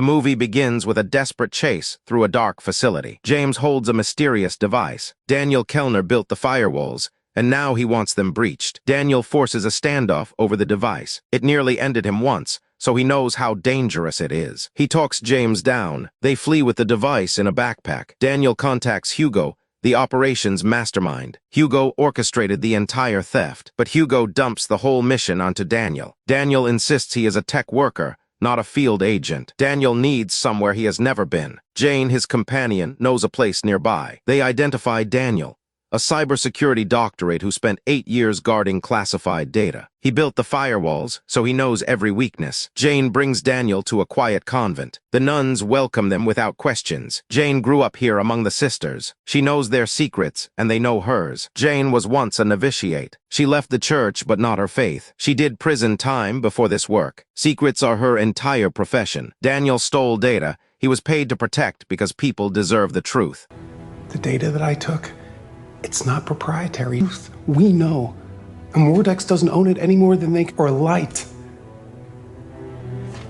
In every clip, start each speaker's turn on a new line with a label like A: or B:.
A: The movie begins with a desperate chase through a dark facility. James holds a mysterious device. Daniel Kellner built the firewalls, and now he wants them breached. Daniel forces a standoff over the device. It nearly ended him once, so he knows how dangerous it is. He talks James down. They flee with the device in a backpack. Daniel contacts Hugo, the operations mastermind. Hugo orchestrated the entire theft, but Hugo dumps the whole mission onto Daniel. Daniel insists he is a tech worker, not a field agent. Daniel needs somewhere he has never been. Jane, his companion, knows a place nearby. They identify Daniel, a cybersecurity doctorate who spent 8 years guarding classified data. He built the firewalls, so he knows every weakness. Jane brings Daniel to a quiet convent. The nuns welcome them without questions. Jane grew up here among the sisters. She knows their secrets, and they know hers. Jane was once a novitiate. She left the church, but not her faith. She did prison time before this work. Secrets are her entire profession. Daniel stole data. He was paid to protect because people deserve the truth.
B: The data that I took, it's not proprietary. We know. And Mordex doesn't own it any more than or Light.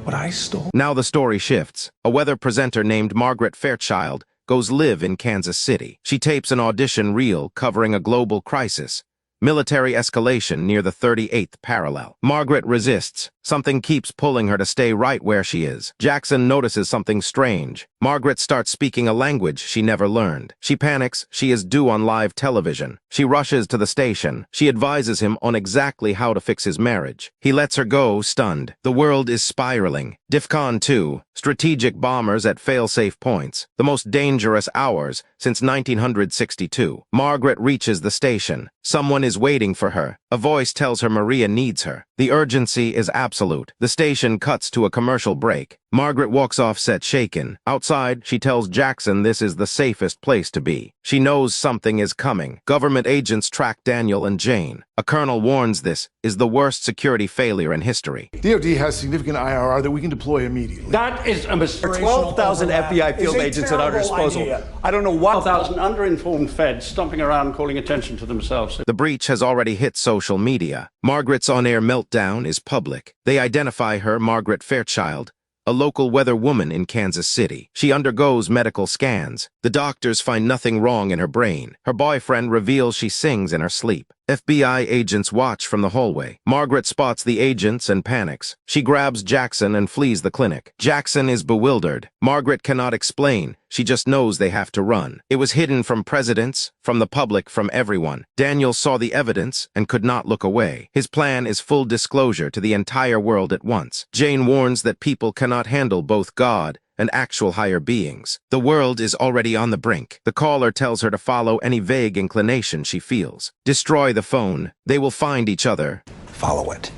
B: What I stole.
A: Now the story shifts. A weather presenter named Margaret Fairchild goes live in Kansas City. She tapes an audition reel covering a global crisis. Military escalation near the 38th parallel. Margaret resists. Something keeps pulling her to stay right where she is. Jackson notices something strange. Margaret starts speaking a language she never learned. She panics. She is due on live television. She rushes to the station. She advises him on exactly how to fix his marriage. He lets her go, stunned. The world is spiraling. DEFCON 2. Strategic bombers at fail-safe points. The most dangerous hours since 1962. Margaret reaches the station. Someone is waiting for her. A voice tells her Maria needs her. The urgency is absolute. The station cuts to a commercial break. Margaret walks off set shaken. Outside, she tells Jackson this is the safest place to be. She knows something is coming. Government agents track Daniel and Jane. A colonel warns this is the worst security failure in history.
C: DoD has significant IRR that we can deploy immediately.
D: That is a mistake.
E: 12,000 FBI field agents at our disposal.
D: Idea.
E: I don't know what...
D: 12,000 underinformed feds stomping around calling attention to themselves.
A: The breach has already hit social media. Margaret's on-air meltdown is public. They identify her, Margaret Fairchild, a local weather woman in Kansas City. She undergoes medical scans. The doctors find nothing wrong in her brain. Her boyfriend reveals she sings in her sleep. FBI agents watch from the hallway. Margaret spots the agents and panics. She grabs Jackson and flees the clinic. Jackson is bewildered. Margaret cannot explain. She just knows they have to run. It was hidden from presidents, from the public, from everyone. Daniel saw the evidence and could not look away. His plan is full disclosure to the entire world at once. Jane warns that people cannot handle both God and actual higher beings. The world is already on the brink. The caller tells her to follow any vague inclination she feels. Destroy the phone. They will find each other.
F: Follow it.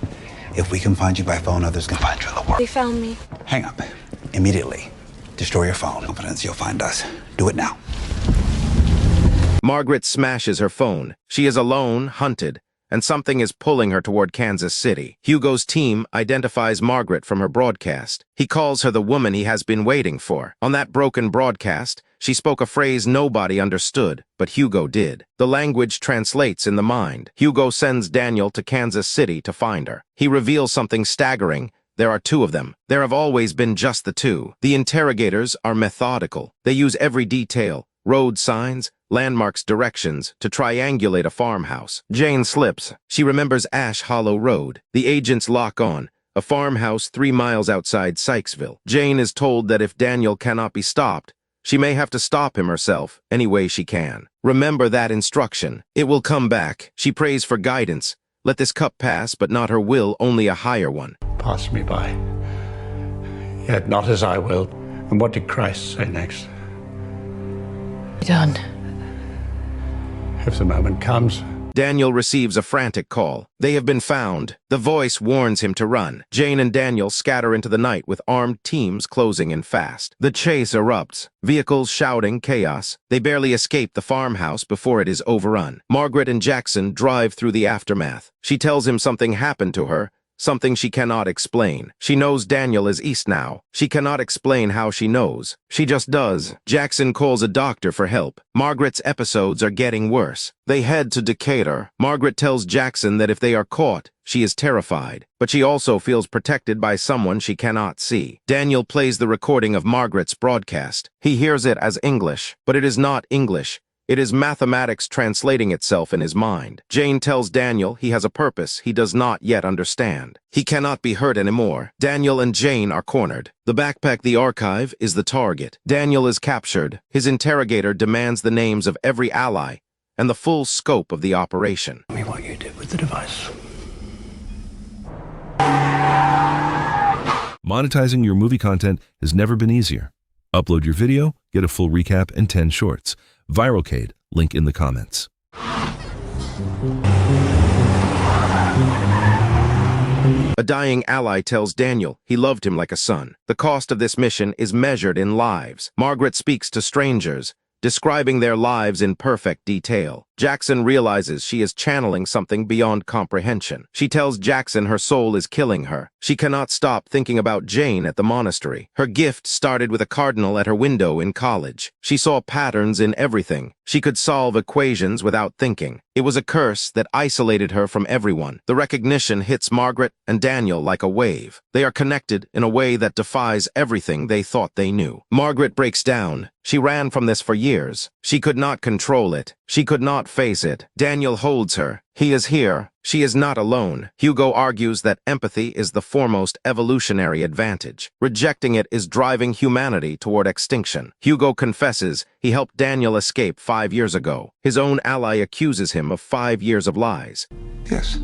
F: If we can find you by phone, others can find you in the world.
G: They found me.
F: Hang up. Immediately. Destroy your phone. Confidence, you'll find us. Do it now.
A: Margaret smashes her phone. She is alone, hunted, and something is pulling her toward Kansas City. Hugo's team identifies Margaret from her broadcast. He calls her the woman he has been waiting for. On that broken broadcast, she spoke a phrase nobody understood, but Hugo did. The language translates in the mind. Hugo sends Daniel to Kansas City to find her. He reveals something staggering. There are 2 of them. There have always been just the 2. The interrogators are methodical. They use every detail, road signs, landmarks, directions, to triangulate a farmhouse. Jane slips. She remembers Ash Hollow Road. The agents lock on, a farmhouse 3 miles outside Sykesville. Jane is told that if Daniel cannot be stopped, she may have to stop him herself any way she can. Remember that instruction. It will come back. She prays for guidance. Let this cup pass, but not her will, only a higher one.
D: Pass me by. Yet not as I will. And what did Christ say next?
G: Done.
D: If the moment comes.
A: Daniel receives a frantic call. They have been found. The voice warns him to run. Jane and Daniel scatter into the night with armed teams closing in fast. The chase erupts. Vehicles shouting, chaos. They barely escape the farmhouse before it is overrun. Margaret and Jackson drive through the aftermath. She tells him something happened to her, something she cannot explain. She knows Daniel is east now. She cannot explain how she knows. She just does. Jackson calls a doctor for help. Margaret's episodes are getting worse. They head to Decatur. Margaret tells Jackson that if they are caught, she is terrified, but she also feels protected by someone she cannot see. Daniel plays the recording of Margaret's broadcast. He hears it as English, but it is not English. It is mathematics translating itself in his mind. Jane tells Daniel he has a purpose he does not yet understand. He cannot be hurt anymore. Daniel and Jane are cornered. The backpack, the archive, is the target. Daniel is captured. His interrogator demands the names of every ally and the full scope of the operation.
F: Tell me what you did with the device.
G: Monetizing your movie content has never been easier. Upload your video, get a full recap and 10 shorts. Viralcade, link in the comments.
A: A dying ally tells Daniel he loved him like a son. The cost of this mission is measured in lives. Margaret speaks to strangers, describing their lives in perfect detail. Jackson realizes she is channeling something beyond comprehension. She tells Jackson her soul is killing her. She cannot stop thinking about Jane at the monastery. Her gift started with a cardinal at her window in college. She saw patterns in everything. She could solve equations without thinking. It was a curse that isolated her from everyone. The recognition hits Margaret and Daniel like a wave. They are connected in a way that defies everything they thought they knew. Margaret breaks down. She ran from this for years. She could not control it. She could not face it. Daniel holds her. He is here. She is not alone. Hugo argues that empathy is the foremost evolutionary advantage. Rejecting it is driving humanity toward extinction. Hugo confesses he helped Daniel escape 5 years ago. His own ally accuses him of 5 years of lies.
F: Yes.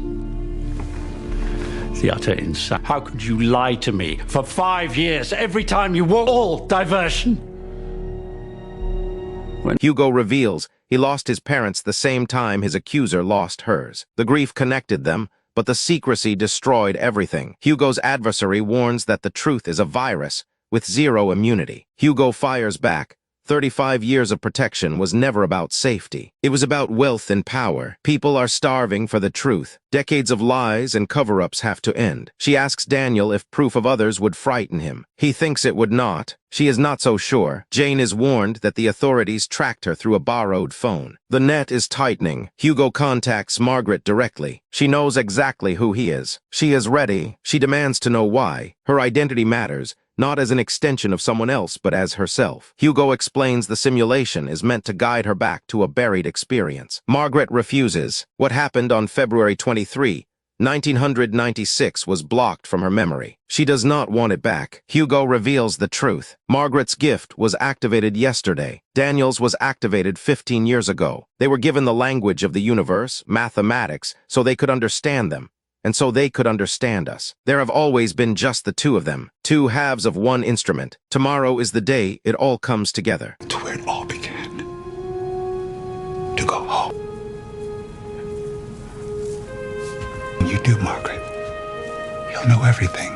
D: The utter insanity. How could you lie to me for 5 years every time you walk? All diversion.
A: Hugo reveals he lost his parents the same time his accuser lost hers. The grief connected them, but the secrecy destroyed everything. Hugo's adversary warns that the truth is a virus with zero immunity. Hugo fires back. 35 years of protection was never about safety. It was about wealth and power. People are starving for the truth. Decades of lies and cover-ups have to end. She asks Daniel if proof of others would frighten him. He thinks it would not. She is not so sure. Jane is warned that the authorities tracked her through a borrowed phone. The net is tightening. Hugo contacts Margaret directly. She knows exactly who he is. She is ready. She demands to know why. Her identity matters, not as an extension of someone else, but as herself. Hugo explains the simulation is meant to guide her back to a buried experience. Margaret refuses. What happened on February 23, 1996 was blocked from her memory. She does not want it back. Hugo reveals the truth. Margaret's gift was activated yesterday. Daniel's was activated 15 years ago. They were given the language of the universe, mathematics, so they could understand them. And so they could understand us. There have always been just the two of them, two halves of one instrument. Tomorrow is the day it all comes together.
F: To where it all began. To go home. When you do, Margaret, you'll know everything.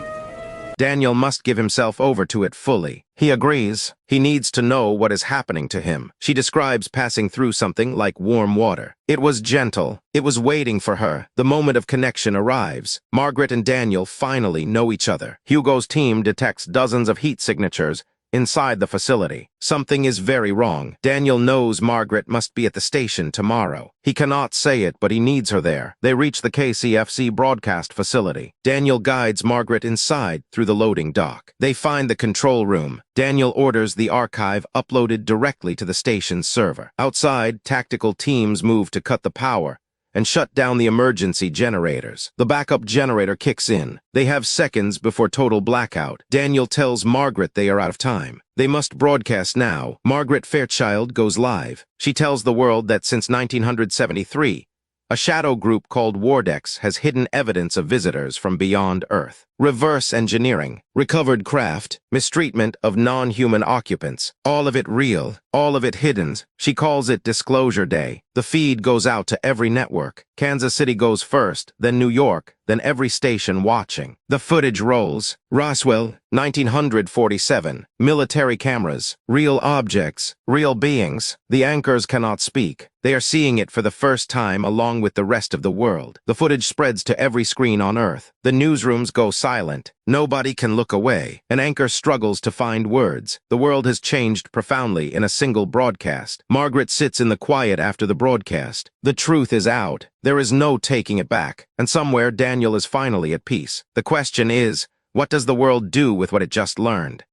A: Daniel must give himself over to it fully. He agrees. He needs to know what is happening to him. She describes passing through something like warm water. It was gentle. It was waiting for her. The moment of connection arrives. Margaret and Daniel finally know each other. Hugo's team detects dozens of heat signatures inside the facility. Something is very wrong. Daniel knows Margaret must be at the station tomorrow. He cannot say it, but he needs her there. They reach the KCFC broadcast facility. Daniel guides Margaret inside through the loading dock. They find the control room. Daniel orders the archive uploaded directly to the station's server. Outside, tactical teams move to cut the power and shut down the emergency generators. The backup generator kicks in. They have seconds before total blackout. Daniel tells Margaret they are out of time. They must broadcast now. Margaret Fairchild goes live. She tells the world that since 1973, a shadow group called Wardex has hidden evidence of visitors from beyond Earth. Reverse engineering. Recovered craft, mistreatment of non-human occupants. All of it real, all of it hidden. She calls it Disclosure Day. The feed goes out to every network. Kansas City goes first, then New York, then every station watching. The footage rolls. Roswell, 1947. Military cameras. Real objects. Real beings. The anchors cannot speak. They are seeing it for the first time along with the rest of the world. The footage spreads to every screen on Earth. The newsrooms go silent. Nobody can look away. An anchor struggles to find words. The world has changed profoundly in a single broadcast. Margaret sits in the quiet after the broadcast. The truth is out. There is no taking it back. And somewhere Daniel is finally at peace. The question is, what does the world do with what it just learned?